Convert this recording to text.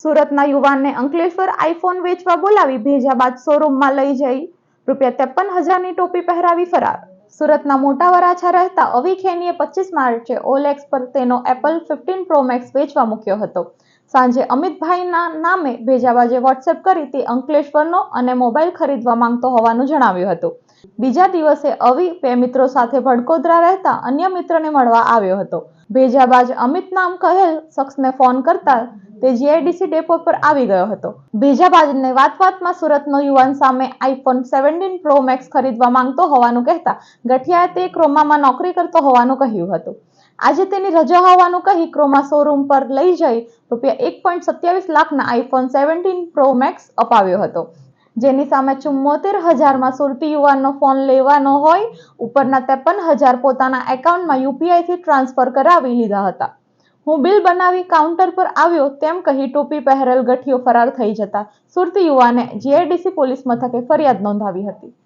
સુરતના યુવાનને અંકલેશ્વર આઈફોન વેચવા બોલાવી ભેજા બાદ શોરૂમમાં લઈ જઈ ₹53,000ની ટોપી પહેરાવી ફરાર. સુરતના મોટા વરાછા રહેતા અવી ખેનીએ 25 માર્ચે OLX પર તેનો એપલ 15 પ્રો મેક્સ વેચવા મૂક્યો હતો. સાંજે અમિતભાઈના નામે ભેજાબાજે વોટ્સએપ કરી તે અંકલેશ્વરનો અને મોબાઈલ ખરીદવા માંગતો હોવાનું જણાવ્યું હતું. બીજા દિવસે અવી બે મિત્રો સાથે ભડકોદરા રહેતા અન્ય મિત્રને મળવા આવ્યો હતો. ભેજાબાજ અમિત નામ કહેલ શખ્સને ફોન કરતા તે GIDC ડેપો પર આવી ગયો હતો. ભેજાબાજને વાતમાં સુરતનો યુવાન સામે આઈફોન 17 પ્રો મેક્સ ખરીદવા માંગતો હોવાનું કહેતા ગઠિયાએ તે ક્રોમામાં નોકરી કરતો હોવાનું કહ્યું હતું. આજે તેની રજા હોવાનું કહી ક્રોમા શોરૂમ પર લઈ જઈ ₹1.27 લાખના આઈફોન 17 પ્રો મેક્સ અપાવ્યો હતો. જેની સામે 74,000માં સુરતી યુવાનનો ફોન લેવાનો હોય ઉપરના 53,000 પોતાના એકાઉન્ટમાં UPIથી ટ્રાન્સફર કરાવી લીધા હતા. હું બિલ બનાવી કાઉન્ટર પર આવ્યો તેમ કહી ટોપી પહેરેલ ગઠિયો ફરાર થઈ જતા સુરતી યુવાને GIDC પોલીસ મથકે ફરિયાદ નોંધાવી હતી.